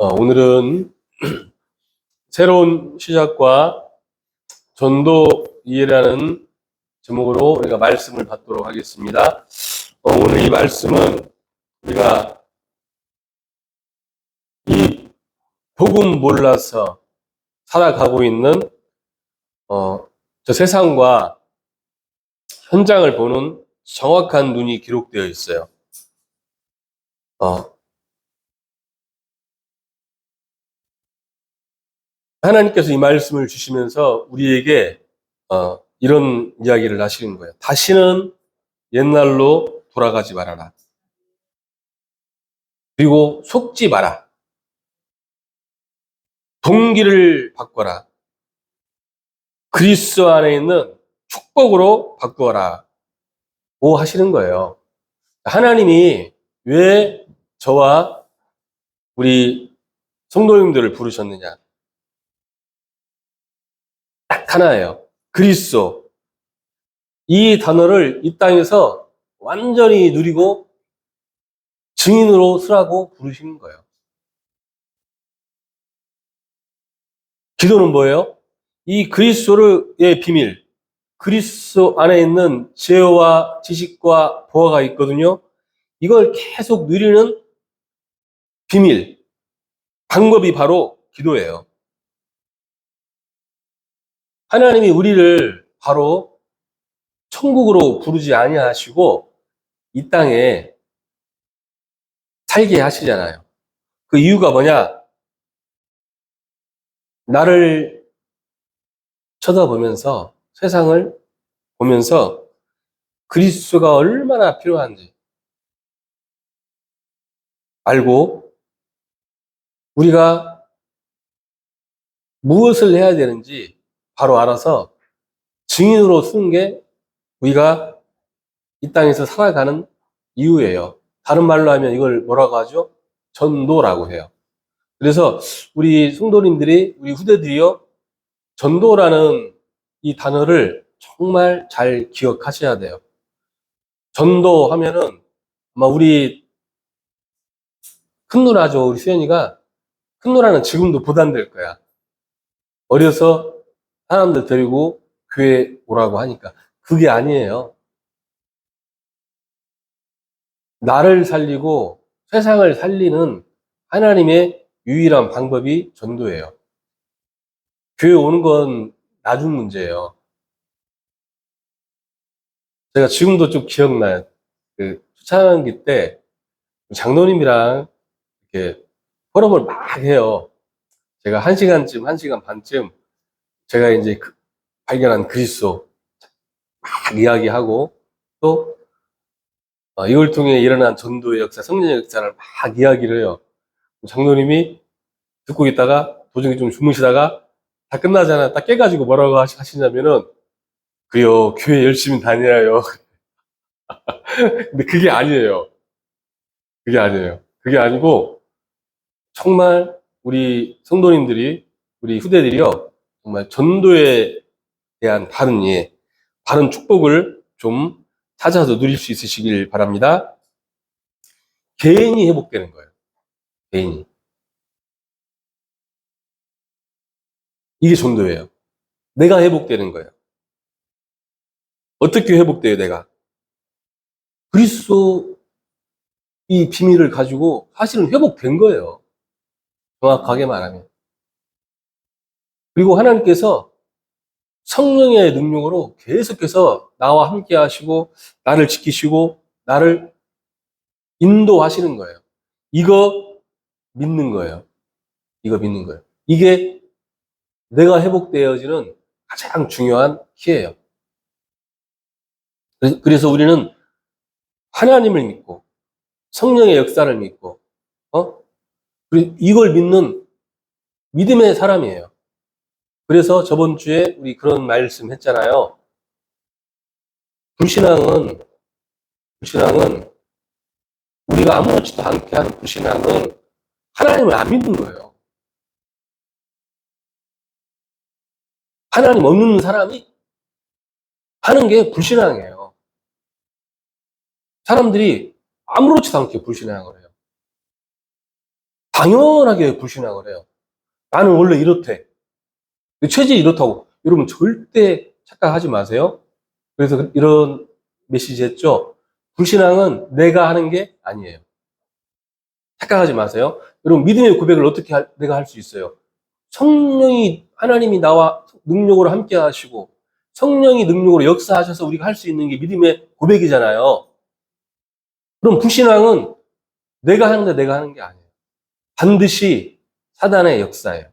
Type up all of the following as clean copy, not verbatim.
오늘은 새로운 시작과 전도 이해라는 제목으로 우리가 말씀을 받도록 하겠습니다. 오늘 이 말씀은 우리가 이 복음 몰라서 살아가고 있는 저 세상과 현장을 보는 정확한 눈이 기록되어 있어요. 하나님께서 이 말씀을 주시면서 우리에게 이런 이야기를 하시는 거예요. 다시는 옛날로 돌아가지 말아라. 그리고 속지 마라. 동기를 바꿔라. 그리스도 안에 있는 축복으로 바꾸어라. 고 하시는 거예요. 하나님이 왜 저와 우리 성도님들을 부르셨느냐? 딱 하나예요. 그리스도. 이 단어를 이 땅에서 완전히 누리고 증인으로 쓰라고 부르시는 거예요. 기도는 뭐예요? 이 그리스도의 비밀, 그리스도 안에 있는 지혜와 지식과 보화가 있거든요. 이걸 계속 누리는 비밀, 방법이 바로 기도예요. 하나님이 우리를 바로 천국으로 부르지 아니하시고 이 땅에 살게 하시잖아요. 그 이유가 뭐냐? 나를 쳐다보면서 세상을 보면서 그리스도가 얼마나 필요한지 알고 우리가 무엇을 해야 되는지 바로 알아서 증인으로 쓰는 게 우리가 이 땅에서 살아가는 이유예요. 다른 말로 하면 이걸 뭐라고 하죠? 전도라고 해요. 그래서 우리 성도님들이, 우리 후대들이요, 전도라는 이 단어를 정말 잘 기억하셔야 돼요. 전도하면은 아마 우리 큰 누나죠. 우리 수연이가 큰 누나는 지금도 부담될 거야. 어려서 사람들 데리고 교회 오라고 하니까. 그게 아니에요. 나를 살리고 세상을 살리는 하나님의 유일한 방법이 전도예요. 교회 오는 건 나중 문제예요. 제가 지금도 좀 기억나요. 그 초창기 때 장로님이랑 이렇게 포럼을 막 해요. 제가 1시간쯤, 1시간 반쯤 제가 이제 발견한 그리스도 막 이야기하고 또 이걸 통해 일어난 전도의 역사, 성령의 역사를 막 이야기를 해요. 장로님이 듣고 있다가 도중에 좀 주무시다가 다 끝나잖아. 딱 깨가지고 뭐라고 하시냐면은 그래요, 교회 열심히 다녀요. 근데 그게 아니에요. 그게 아니에요. 그게 아니고 정말 우리 성도님들이, 우리 후대들이요, 정말 전도에 대한 바른 이해, 바른 축복을 좀 찾아서 누릴 수 있으시길 바랍니다. 개인이 회복되는 거예요. 개인이. 이게 전도예요. 내가 회복되는 거예요. 어떻게 회복돼요, 내가? 그리스도 이 비밀을 가지고 사실은 회복된 거예요. 정확하게 말하면. 그리고 하나님께서 성령의 능력으로 계속해서 나와 함께 하시고, 나를 지키시고, 나를 인도하시는 거예요. 이거 믿는 거예요. 이거 믿는 거예요. 이게 내가 회복되어지는 가장 중요한 키예요. 그래서 우리는 하나님을 믿고, 성령의 역사를 믿고, 그리고 이걸 믿는 믿음의 사람이에요. 그래서 저번 주에 우리 그런 말씀 했잖아요. 불신앙은 우리가 아무렇지도 않게 하는 불신앙은 하나님을 안 믿는 거예요. 하나님 없는 사람이 하는 게 불신앙이에요. 사람들이 아무렇지도 않게 불신앙을 해요. 당연하게 불신앙을 해요. 나는 원래 이렇대. 체질이 이렇다고. 여러분 절대 착각하지 마세요. 그래서 이런 메시지 했죠. 불신앙은 내가 하는 게 아니에요. 착각하지 마세요. 여러분 믿음의 고백을 어떻게 내가 할 수 있어요? 성령이 하나님이 나와 능력으로 함께 하시고 성령이 능력으로 역사하셔서 우리가 할 수 있는 게 믿음의 고백이잖아요. 그럼 불신앙은 내가 하는데 내가 하는 게 아니에요. 반드시 사단의 역사예요.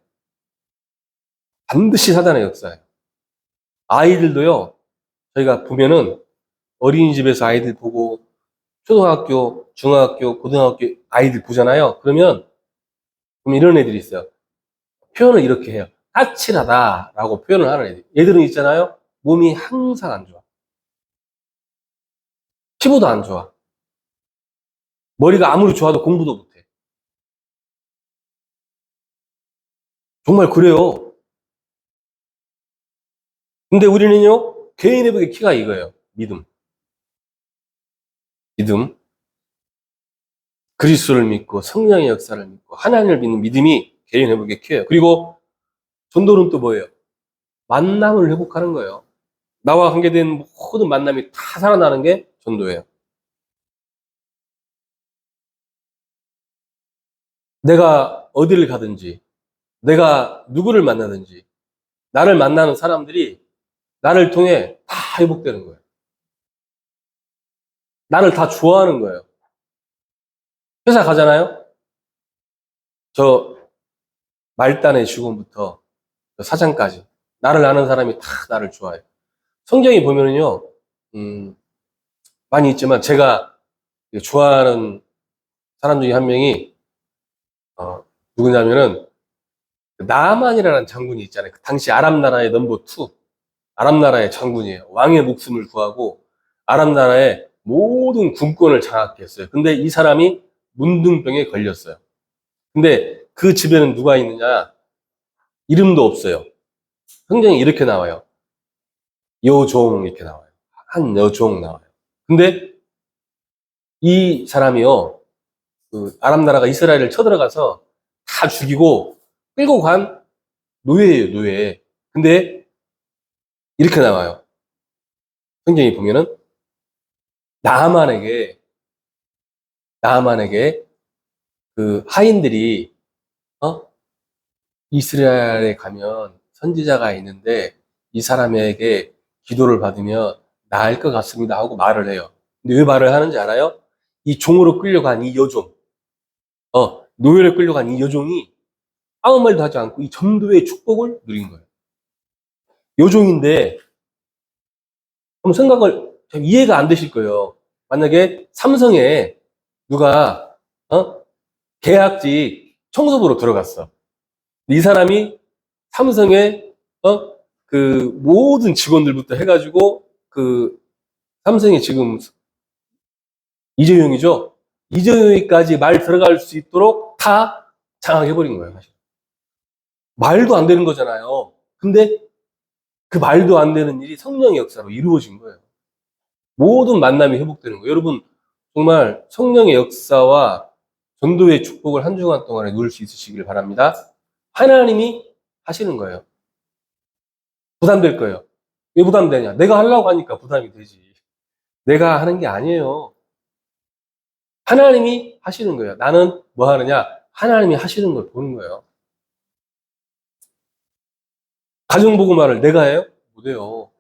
반드시 사단의 역사예요. 아이들도요, 저희가 보면은 어린이집에서 아이들 보고 초등학교, 중학교, 고등학교 아이들 보잖아요. 그러면 이런 애들이 있어요. 표현을 이렇게 해요. 까칠하다라고 표현을 하는 애들. 얘들은 있잖아요. 몸이 항상 안 좋아. 피부도 안 좋아. 머리가 아무리 좋아도 공부도 못해. 정말 그래요. 근데 우리는요, 개인 회복의 키가 이거예요. 믿음. 믿음. 그리스도를 믿고 성령의 역사를 믿고 하나님을 믿는 믿음이 개인 회복의 키예요. 그리고 전도는 또 뭐예요? 만남을 회복하는 거예요. 나와 관계된 모든 만남이 다 살아나는 게 전도예요. 내가 어디를 가든지, 내가 누구를 만나든지, 나를 만나는 사람들이 나를 통해 다 회복되는 거예요. 나를 다 좋아하는 거예요. 회사 가잖아요? 저 말단의 직원부터 사장까지 나를 아는 사람이 다 나를 좋아해요. 성경에 보면은요, 많이 있지만 제가 좋아하는 사람 중에 한 명이 누구냐면은 나만이라는 장군이 있잖아요. 그 당시 아랍 나라의 넘버 2, 아랍 나라의 장군이에요. 왕의 목숨을 구하고 아랍 나라의 모든 군권을 장악했어요. 근데 이 사람이 문둥병에 걸렸어요. 근데 그 집에는 누가 있느냐? 이름도 없어요. 성경에 이렇게 나와요. 여종 이렇게 나와요. 한 여종 나와요. 근데 이 사람이요, 그 아랍 나라가 이스라엘을 쳐들어가서 다 죽이고 끌고 간 노예예요, 노예. 근데 이렇게 나와요. 성경에 보면은 나아만에게 그 하인들이 이스라엘에 가면 선지자가 있는데 이 사람에게 기도를 받으면 나을 것 같습니다 하고 말을 해요. 근데 왜 말을 하는지 알아요? 이 종으로 끌려간 이 여종, 노예를 끌려간 이 여종이 아무 말도 하지 않고 이 전도의 축복을 누린 거예요. 여종인데 한번 생각을 이해가 안 되실 거예요. 만약에 삼성에 누가 계약직 청소부로 들어갔어. 이 사람이 삼성의 그 모든 직원들부터 해가지고 그 삼성이 지금 이재용이죠. 이재용이까지 말 들어갈 수 있도록 다 장악해버린 거예요, 사실. 말도 안 되는 거잖아요. 근데 그 말도 안 되는 일이 성령의 역사로 이루어진 거예요. 모든 만남이 회복되는 거예요. 여러분, 정말 성령의 역사와 전도의 축복을 한 주간 동안에 누릴 수 있으시길 바랍니다. 하나님이 하시는 거예요. 부담될 거예요. 왜 부담되냐? 내가 하려고 하니까 부담이 되지. 내가 하는 게 아니에요. 하나님이 하시는 거예요. 나는 뭐 하느냐? 하나님이 하시는 걸 보는 거예요. 가정보고말을 내가 해요? 못해요.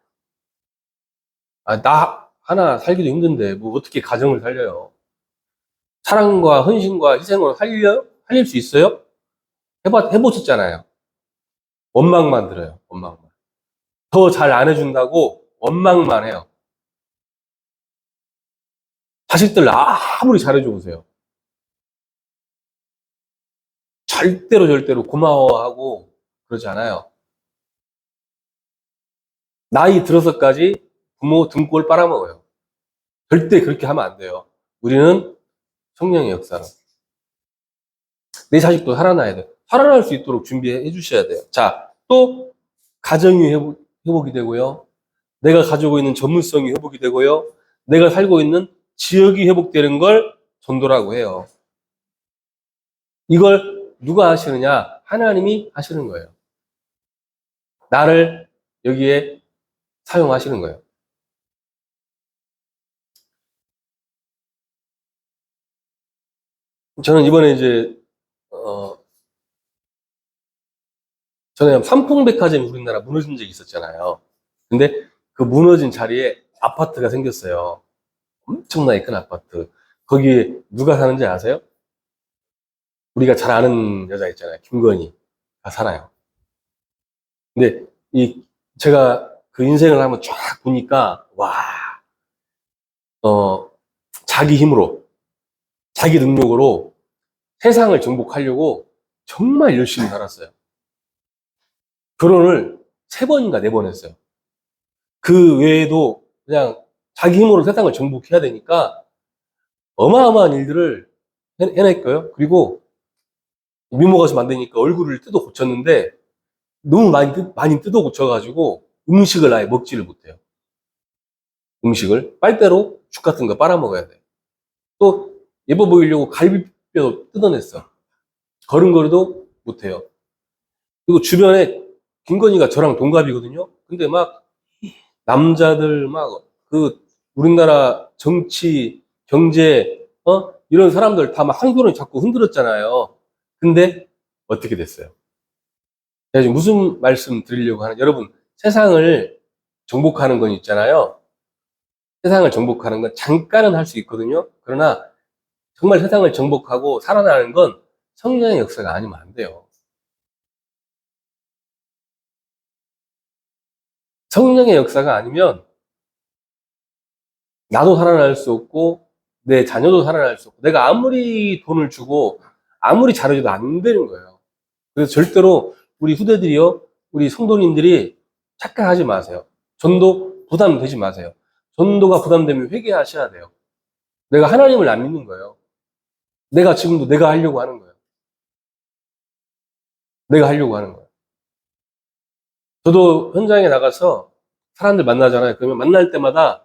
나 하나 살기도 힘든데 뭐 어떻게 가정을 살려요? 사랑과 헌신과 희생으로 살릴 수 있어요? 해보셨잖아요. 원망만 들어요. 원망만. 더 잘 안 해준다고 원망만 해요. 자식들 아무리 잘해줘 보세요. 절대로 고마워하고 그러지 않아요. 나이 들어서까지 부모 등골 빨아먹어요. 절대 그렇게 하면 안 돼요. 우리는 성령의 역사로. 내 자식도 살아나야 돼요. 살아날 수 있도록 준비해 주셔야 돼요. 자, 또 가정이 회복이 되고요. 내가 가지고 있는 전문성이 회복이 되고요. 내가 살고 있는 지역이 회복되는 걸 전도라고 해요. 이걸 누가 하시느냐? 하나님이 하시는 거예요. 나를 여기에 사용하시는 거예요. 저는 이번에 이제 전에 삼풍백화점이 우리나라 무너진 적이 있었잖아요. 근데 그 무너진 자리에 아파트가 생겼어요. 엄청나게 큰 아파트. 거기에 누가 사는지 아세요? 우리가 잘 아는 여자 있잖아요. 김건희가 살아요. 근데 이 제가 그 인생을 한번 쫙 보니까 와, 어, 자기 힘으로, 자기 능력으로 세상을 정복하려고 정말 열심히 살았어요. 결혼을 3번인가 4번 했어요. 그 외에도 그냥 자기 힘으로 세상을 정복해야 되니까 어마어마한 일들을 해냈고요. 그리고 미모가 좀 안 되니까 얼굴을 뜯어 고쳤는데 너무 많이 뜯어 고쳐가지고 음식을 아예 먹지를 못해요. 음식을 빨대로 죽 같은 거 빨아먹어야 돼. 또 예뻐 보이려고 갈비뼈 뜯어냈어. 걸음걸이도 못해요. 그리고 주변에 김건희가 저랑 동갑이거든요. 근데 막 남자들 막 그 우리나라 정치, 경제, 이런 사람들 다 막 한 손을 잡고 흔들었잖아요. 근데 어떻게 됐어요? 제가 지금 무슨 말씀 드리려고 하는, 여러분, 세상을 정복하는 건 있잖아요. 세상을 정복하는 건 잠깐은 할 수 있거든요. 그러나 정말 세상을 정복하고 살아나는 건 성령의 역사가 아니면 안 돼요. 성령의 역사가 아니면 나도 살아날 수 없고 내 자녀도 살아날 수 없고 내가 아무리 돈을 주고 아무리 잘해줘도 안 되는 거예요. 그래서 절대로 우리 후대들이요, 우리 성도님들이 착각하지 마세요. 전도 부담되지 마세요. 전도가 부담되면 회개하셔야 돼요. 내가 하나님을 안 믿는 거예요. 내가 지금도 내가 하려고 하는 거예요. 내가 하려고 하는 거예요. 저도 현장에 나가서 사람들 만나잖아요. 그러면 만날 때마다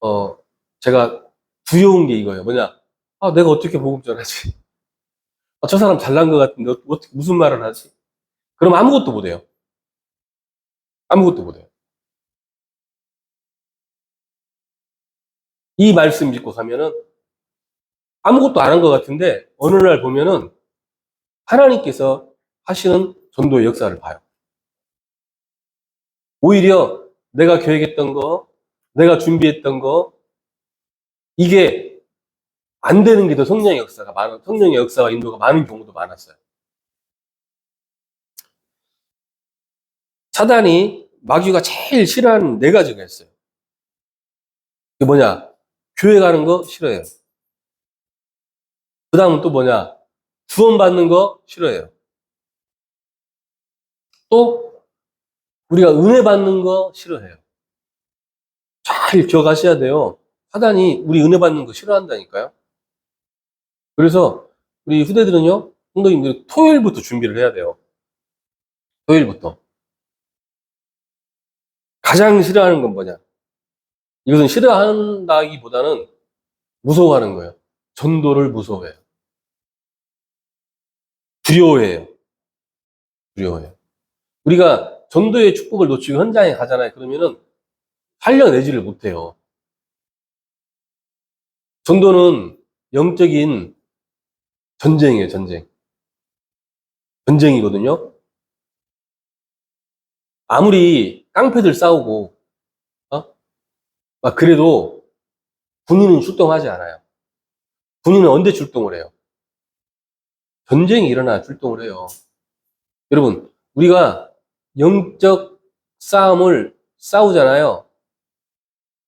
어 제가 두려운 게 이거예요. 뭐냐? 아, 내가 어떻게 복음 전하지? 아, 저 사람 잘난 것 같은데 어떻게 무슨 말을 하지? 그럼 아무것도 못해요. 아무것도 못해요. 이 말씀 믿고 가면은 아무것도 안 한 것 같은데 어느 날 보면은 하나님께서 하시는 전도의 역사를 봐요. 오히려 내가 계획했던 거, 내가 준비했던 거, 이게 안 되는 게 더 성령의 역사와 인도가 많은 경우도 많았어요. 사단이 마귀가 제일 싫어하는 4가지가 있어요. 그게 뭐냐? 교회 가는 거 싫어해요. 그 다음은 또 뭐냐? 구원받는 거 싫어해요. 또 우리가 은혜 받는 거 싫어해요. 잘 기억하셔야 돼요. 사단이 우리 은혜 받는 거 싫어한다니까요. 그래서 우리 후대들은요, 성도님들이 토요일부터 준비를 해야 돼요. 토요일부터. 가장 싫어하는 건 뭐냐? 이것은 싫어한다기보다는 무서워하는 거예요. 전도를 무서워해요. 두려워해요. 두려워해요. 우리가 전도의 축복을 놓치고 현장에 가잖아요. 그러면은 살려내지를 못해요. 전도는 영적인 전쟁이에요, 전쟁. 전쟁이거든요. 아무리 깡패들 싸우고, 어? 막 그래도 군인은 출동하지 않아요. 군인은 언제 출동을 해요? 전쟁이 일어나야 출동을 해요. 여러분, 우리가 영적 싸움을 싸우잖아요.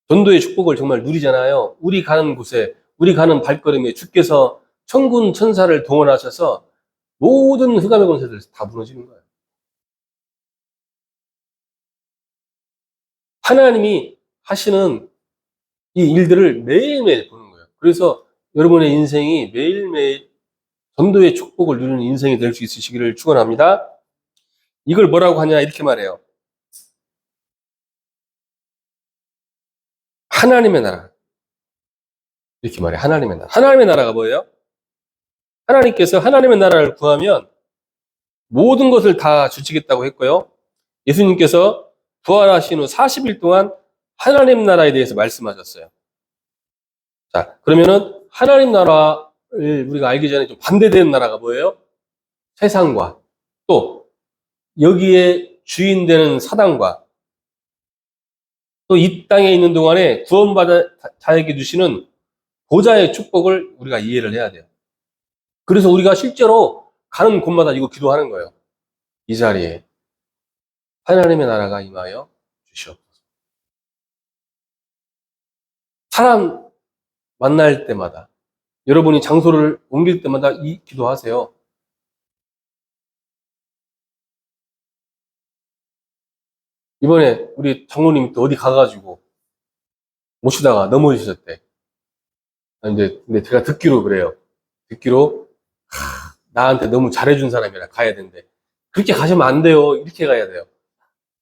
전도의 축복을 정말 누리잖아요. 우리 가는 곳에, 우리 가는 발걸음에 주께서 천군 천사를 동원하셔서 모든 흑암의 권세들 다 무너지는 거예요. 하나님이 하시는 이 일들을 매일매일 보는 거예요. 그래서 여러분의 인생이 매일매일 전도의 축복을 누리는 인생이 될 수 있으시기를 축원합니다. 이걸 뭐라고 하냐 이렇게 말해요. 하나님의 나라. 이렇게 말해요. 하나님의 나라. 하나님의 나라가 뭐예요? 하나님께서 하나님의 나라를 구하면 모든 것을 다 주시겠다고 했고요. 예수님께서 부활하신 후 40일 동안 하나님 나라에 대해서 말씀하셨어요. 자, 그러면은 하나님 나라를 우리가 알기 전에 좀 반대되는 나라가 뭐예요? 세상과 또 여기에 주인 되는 사단과 또 이 땅에 있는 동안에 구원받아 자에게 주시는 보좌의 축복을 우리가 이해를 해야 돼요. 그래서 우리가 실제로 가는 곳마다 이거 기도하는 거예요. 이 자리에 하나님의 나라가 임하여 주시옵소서. 사람 만날 때마다 여러분이 장소를 옮길 때마다 이 기도하세요. 이번에 우리 장로님이 또 어디 가가지고 모시다가 넘어지셨대. 근데 제가 듣기로 그래요. 듣기로 나한테 너무 잘해준 사람이라 가야 된대. 그렇게 가시면 안 돼요. 이렇게 가야 돼요.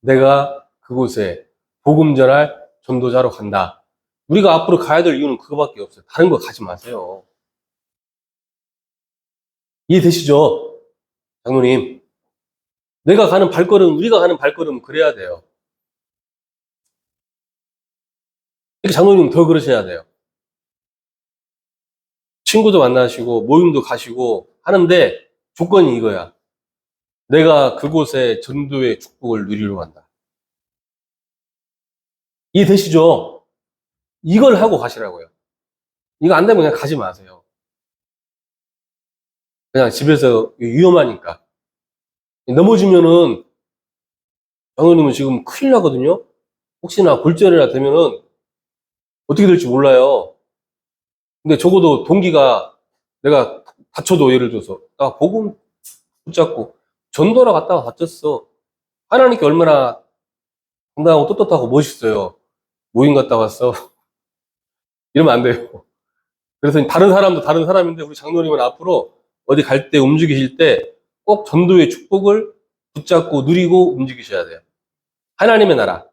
내가 그곳에 복음 전할 전도자로 간다. 우리가 앞으로 가야 될 이유는 그거밖에 없어요. 다른 거 가지 마세요. 이해되시죠? 장로님. 내가 가는 발걸음, 우리가 가는 발걸음은 그래야 돼요. 이렇게 장로님 더 그러셔야 돼요. 친구도 만나시고 모임도 가시고 하는데 조건이 이거야. 내가 그곳에 전도의 축복을 누리러 간다. 이해되시죠? 이걸 하고 가시라고요. 이거 안 되면 그냥 가지 마세요. 그냥 집에서 위험하니까. 넘어지면은 장로님은 지금 큰일 나거든요. 혹시나 골절이나 되면은 어떻게 될지 몰라요. 근데 적어도 동기가 내가 다쳐도 예를 들어서 나 복음 붙잡고 전도하러 갔다가 다쳤어. 하나님께 얼마나 당당하고 떳떳하고 멋있어요. 모임 갔다 왔어. 이러면 안 돼요. 그래서 다른 사람도 다른 사람인데 우리 장로님은 앞으로 어디 갈 때 움직이실 때 꼭 전도의 축복을 붙잡고 누리고 움직이셔야 돼요. 하나님의 나라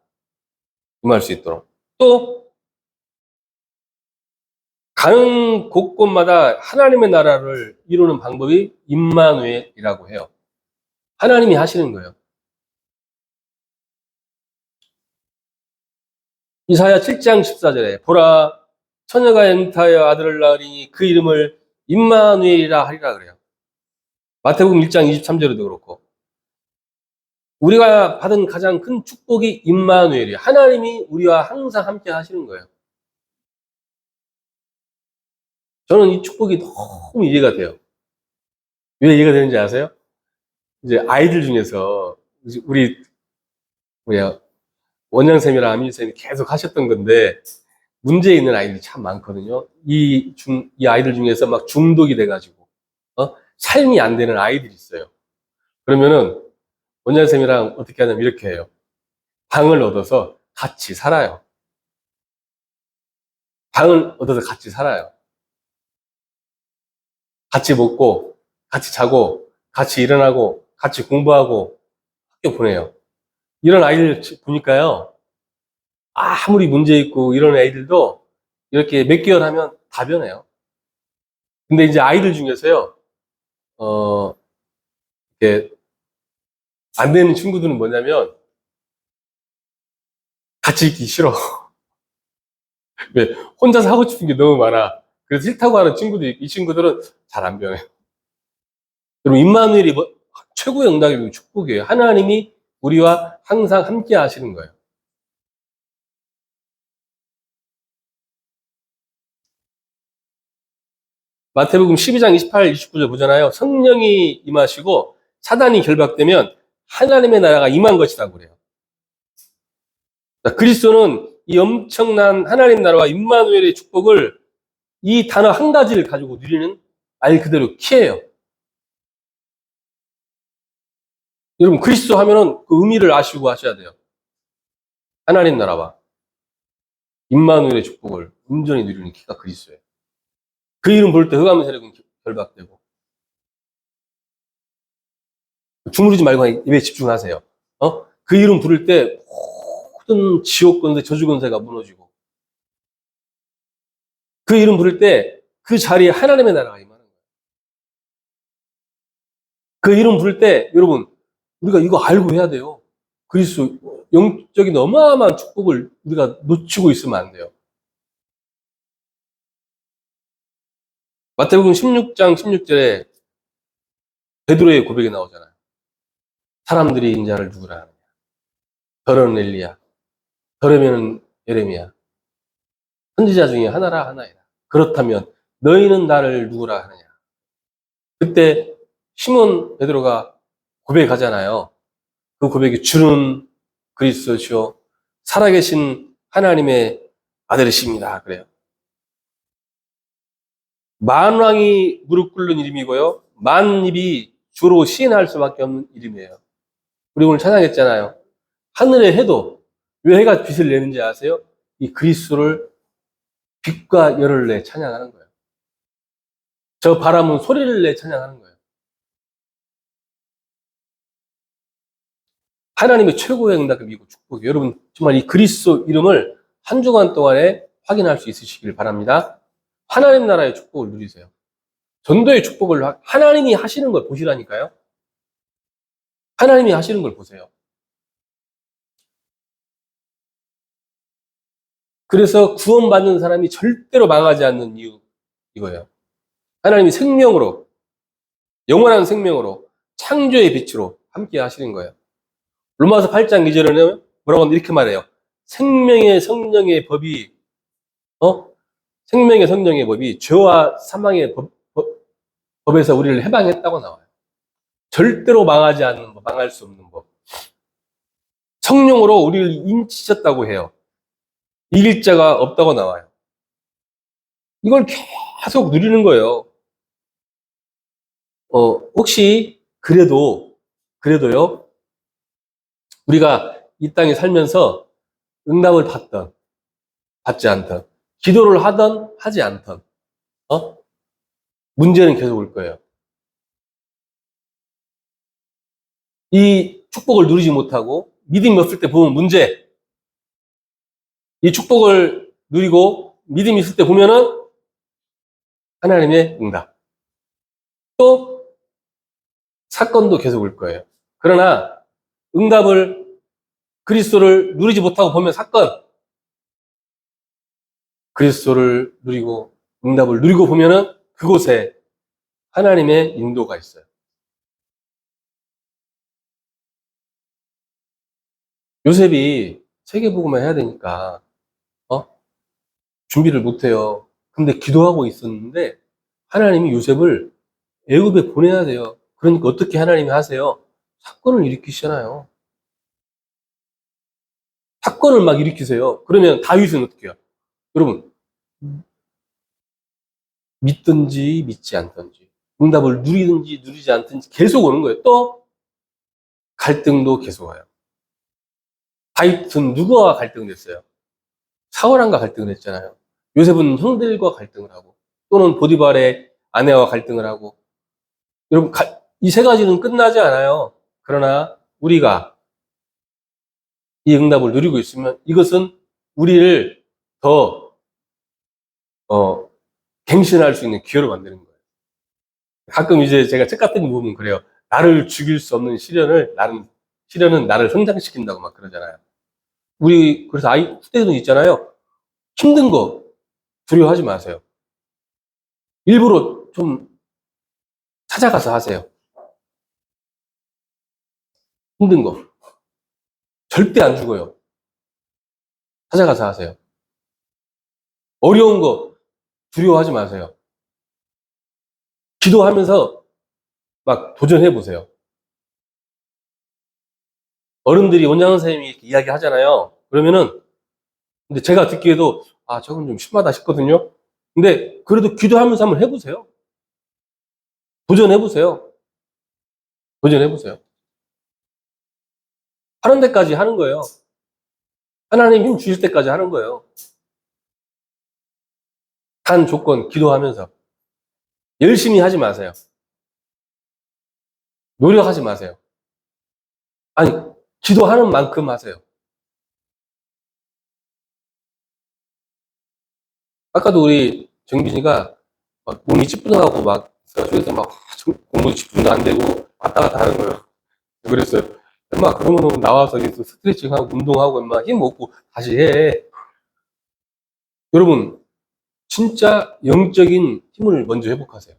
임할 수 있도록. 또 가는 곳곳마다 하나님의 나라를 이루는 방법이 임마누엘이라고 해요. 하나님이 하시는 거예요. 이사야 7장 14절에 보라 처녀가 앵타여 아들을 낳으리니 그 이름을 임마누엘이라 하리라 그래요. 마태복음 1장 23절에도 그렇고 우리가 받은 가장 큰 축복이 임마누엘이에요. 하나님이 우리와 항상 함께 하시는 거예요. 저는 이 축복이 너무 이해가 돼요. 왜 이해가 되는지 아세요? 이제 아이들 중에서 우리 뭐야 원장쌤이랑 아민쌤이 계속 하셨던 건데 문제 있는 아이들이 참 많거든요. 이 아이들 중에서 막 중독이 돼가지고 삶이 안 되는 아이들이 있어요. 그러면은 원장쌤이랑 어떻게 하냐면 이렇게 해요. 방을 얻어서 같이 살아요. 방을 얻어서 같이 살아요. 같이 먹고, 같이 자고, 같이 일어나고, 같이 공부하고 학교 보내요. 이런 아이들 보니까요. 아무리 문제 있고 이런 애들도 이렇게 몇 개월 하면 다 변해요. 근데 이제 아이들 중에서요, 어, 이렇게 안 되는 친구들은 뭐냐면 같이 있기 싫어. 왜? 혼자서 하고 싶은 게 너무 많아. 그래서 싫다고 하는 친구도 있고, 이 친구들은 잘 안 변해요. 그리고 임마누엘이 최고의 응답이고 축복이에요. 하나님이 우리와 항상 함께 하시는 거예요. 마태복음 12장 28, 29절 보잖아요. 성령이 임하시고 사단이 결박되면 하나님의 나라가 임한 것이라고 그래요. 그리스도는 이 엄청난 하나님 나라와 임마누엘의 축복을 이 단어 한 가지를 가지고 누리는 말 그대로 키예요. 여러분 그리스도 하면은 그 의미를 아시고 하셔야 돼요. 하나님 나라와 임마누엘의 축복을 온전히 누리는 키가 그리스도예요. 그 이름 볼 때 흑암의 세력은 결박되고 주무르지 말고 입에 집중하세요. 그 이름 부를 때 모든 지옥 권세, 저주 권세가 무너지고 그 이름 부를 때 그 자리에 하나님의 나라가 임하는 거예요. 그 이름 부를 때 여러분 우리가 이거 알고 해야 돼요. 그리스도 영적인 어마어마한 축복을 우리가 놓치고 있으면 안 돼요. 마태복음 16장 16절에 베드로의 고백이 나오잖아요. 사람들이 인자를 누구라 하느냐. 더러는 엘리야. 더러면은 예레미야. 선지자 중에 하나라 하나이라. 그렇다면 너희는 나를 누구라 하느냐. 그때 시몬 베드로가 고백하잖아요. 그 고백이 주는 그리스도시요 살아계신 하나님의 아들이십니다. 그래요. 만왕이 무릎 꿇는 이름이고요. 만입이 주로 시인할 수밖에 없는 이름이에요. 우리 오늘 찬양했잖아요. 하늘의 해도 왜 해가 빛을 내는지 아세요? 이 그리스도를 빛과 열을 내 찬양하는 거예요. 저 바람은 소리를 내 찬양하는 거예요. 하나님의 최고의 응답이고 축복이 여러분 정말 이 그리스도 이름을 한 주간 동안에 확인할 수 있으시길 바랍니다. 하나님 나라의 축복을 누리세요. 전도의 축복을 하나님이 하시는 걸 보시라니까요. 하나님이 하시는 걸 보세요. 그래서 구원받는 사람이 절대로 망하지 않는 이유 이거예요. 하나님이 생명으로 영원한 생명으로 창조의 빛으로 함께 하시는 거예요. 로마서 8장 2절에는 뭐라고 이렇게 말해요. 생명의 성령의 법이 생명의 성령의 법이 죄와 사망의 법에서 우리를 해방했다고 나와요. 절대로 망하지 않는 법, 망할 수 없는 법. 성령으로 우리를 인치셨다고 해요. 이길 자가 없다고 나와요. 이걸 계속 누리는 거예요. 혹시 그래도요, 우리가 이 땅에 살면서 응답을 받던, 받지 않던, 기도를 하던, 하지 않던, 문제는 계속 올 거예요. 이 축복을 누리지 못하고 믿음이 없을 때 보면 문제. 이 축복을 누리고 믿음이 있을 때 보면은 하나님의 응답. 또 사건도 계속 올 거예요. 그러나 응답을 그리스도를 누리지 못하고 보면 사건. 그리스도를 누리고 응답을 누리고 보면은 그곳에 하나님의 인도가 있어요. 요셉이 세계복음을 해야 되니까 준비를 못해요. 근데 기도하고 있었는데 하나님이 요셉을 애굽에 보내야 돼요. 그러니까 어떻게 하나님이 하세요? 사건을 일으키시잖아요. 사건을 막 일으키세요. 그러면 다윗은 어떻게 해요? 여러분 믿든지 믿지 않든지 응답을 누리든지 누리지 않든지 계속 오는 거예요. 또 갈등도 계속 와요. 다윗은 누구와 갈등됐어요? 사울왕과 갈등을 했잖아요. 요셉은 형들과 갈등을 하고 또는 보디발의 아내와 갈등을 하고 여러분 이 세 가지는 끝나지 않아요. 그러나 우리가 이 응답을 누리고 있으면 이것은 우리를 더 갱신할 수 있는 기회로 만드는 거예요. 가끔 이제 제가 책 같은 거 보면 그래요. 나를 죽일 수 없는 시련은 나를 성장시킨다고 막 그러잖아요. 우리 그래서 후대는 있잖아요. 힘든 거 두려워하지 마세요. 일부러 좀 찾아가서 하세요. 힘든 거. 절대 안 죽어요. 찾아가서 하세요. 어려운 거 두려워하지 마세요. 기도하면서 막 도전해 보세요. 어른들이 원장원 선생님이 이렇게 이야기 하잖아요. 그러면은, 근데 제가 듣기에도, 저건 좀 심하다 싶거든요. 근데 그래도 기도하면서 한번 해보세요. 도전해보세요. 도전해보세요. 하는 데까지 하는 거예요. 하나님 힘 주실 때까지 하는 거예요. 단 조건, 기도하면서. 열심히 하지 마세요. 노력하지 마세요. 아니, 기도하는 만큼 하세요. 아까도 우리 정빈이가 막 몸이 찌뿌둥하고 막 속에서 막 공부 집중도 안 되고 왔다 갔다 하는 거예요. 그랬어요. 엄마, 그러면 나와서 스트레칭하고 운동하고 엄마 힘 먹고 다시 해. 여러분, 진짜 영적인 힘을 먼저 회복하세요.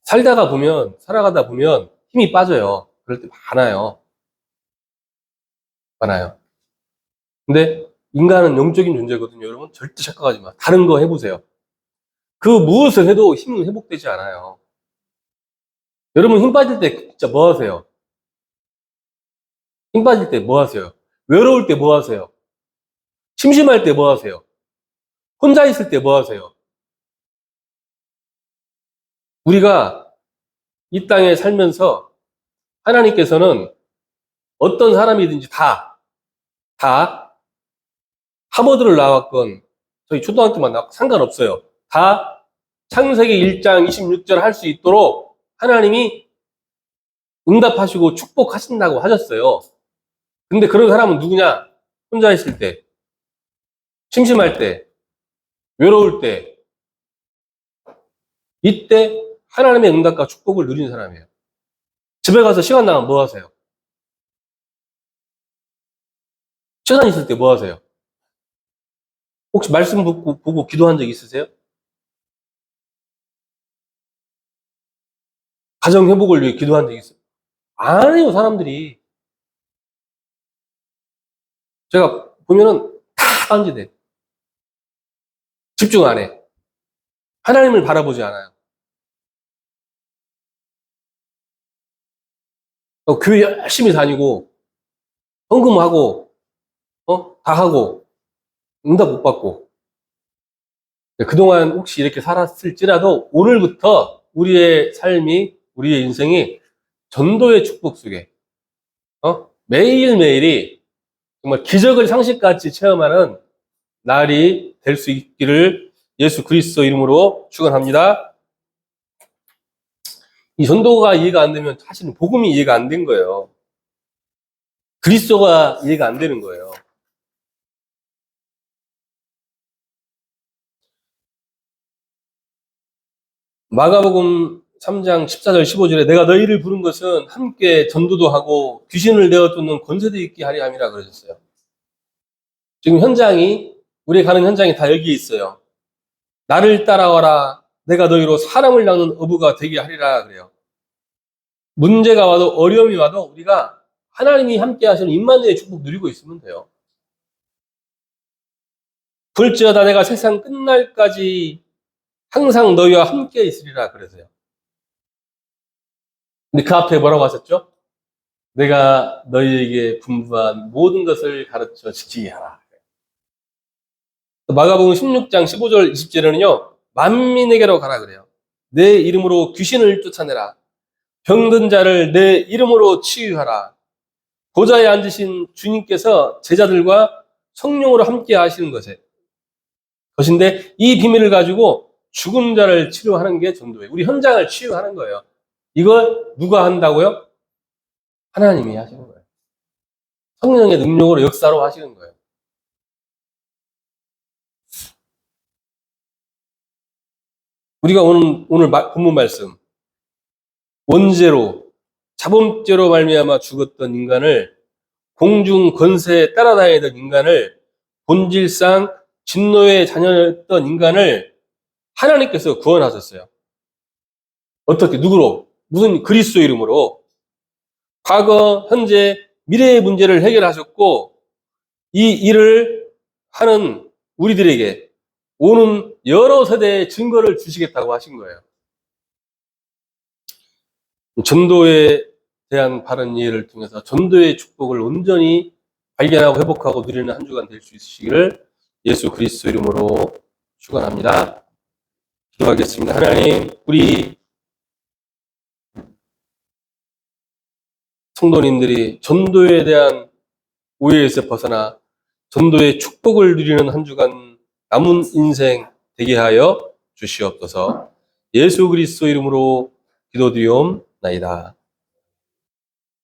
살아가다 보면 힘이 빠져요. 그럴 때 많아요. 많아요. 근데 인간은 영적인 존재거든요. 여러분, 절대 착각하지 마. 다른 거 해보세요. 그 무엇을 해도 힘은 회복되지 않아요. 여러분, 힘 빠질 때 진짜 뭐 하세요? 힘 빠질 때 뭐 하세요? 외로울 때 뭐 하세요? 심심할 때 뭐 하세요? 혼자 있을 때 뭐 하세요? 우리가 이 땅에 살면서 하나님께서는 어떤 사람이든지 다 하버드를 나왔건 저희 초등학교만 나왔건 상관없어요. 다 창세기 1장 26절 할 수 있도록 하나님이 응답하시고 축복하신다고 하셨어요. 근데 그런 사람은 누구냐? 혼자 있을 때, 심심할 때, 외로울 때, 이때 하나님의 응답과 축복을 누리는 사람이에요. 집에 가서 시간 나면 뭐 하세요? 시간 있을 때 뭐 하세요? 혹시 말씀 보고 기도한 적 있으세요? 가정 회복을 위해 기도한 적 있어요? 안 해요, 사람들이. 제가 보면은 다 딴짓해. 집중 안 해. 하나님을 바라보지 않아요. 교회 열심히 다니고, 헌금하고, 다 하고, 응답 못 받고. 그동안 혹시 이렇게 살았을지라도 오늘부터 우리의 삶이, 우리의 인생이 전도의 축복 속에, 매일매일이 정말 기적을 상식같이 체험하는 날이 될 수 있기를 예수 그리스도 이름으로 축원합니다. 이 전도가 이해가 안 되면 사실은 복음이 이해가 안 된 거예요. 그리스도가 이해가 안 되는 거예요. 마가복음 3장 14절 15절에 내가 너희를 부른 것은 함께 전도도 하고 귀신을 내어 쫓는 권세도 있게 하리 함이라 그러셨어요. 지금 우리 가는 현장이 다 여기에 있어요. 나를 따라와라. 내가 너희로 사람을 낚는 어부가 되게 하리라 그래요. 문제가 와도 어려움이 와도 우리가 하나님이 함께 하시는 임마누엘의 축복 누리고 있으면 돼요. 볼지어다 내가 세상 끝날까지 항상 너희와 함께 있으리라 그러세요. 근데 그 앞에 뭐라고 하셨죠? 내가 너희에게 분부한 모든 것을 가르쳐 지키게 하라. 마가복음 16장 15절 20절에는요. 만민에게로 가라 그래요. 내 이름으로 귀신을 쫓아내라. 병든 자를 내 이름으로 치유하라. 보좌에 앉으신 주님께서 제자들과 성령으로 함께 하시는 것인데 이 비밀을 가지고 죽은 자를 치료하는 게 전도예요. 우리 현장을 치유하는 거예요. 이걸 누가 한다고요? 하나님이 하시는 거예요. 성령의 능력으로 역사로 하시는 거예요. 우리가 오늘 본문 말씀 원죄로 자범죄로 말미암아 죽었던 인간을 공중 권세에 따라다니던 인간을 본질상 진노의 자녀였던 인간을 하나님께서 구원하셨어요. 어떻게 누구로? 무슨 그리스도 이름으로 과거, 현재, 미래의 문제를 해결하셨고 이 일을 하는 우리들에게 오는 여러 세대의 증거를 주시겠다고 하신 거예요. 전도에 대한 바른 이해를 통해서 전도의 축복을 온전히 발견하고 회복하고 누리는 한 주간 될 수 있으시기를 예수 그리스도 이름으로 축원합니다. 기도하겠습니다. 하나님, 우리 성도님들이 전도에 대한 오해에서 벗어나 전도의 축복을 누리는 한 주간 남은 인생 되게 하여 주시옵소서. 예수 그리스도 이름으로 기도드리옵나이다.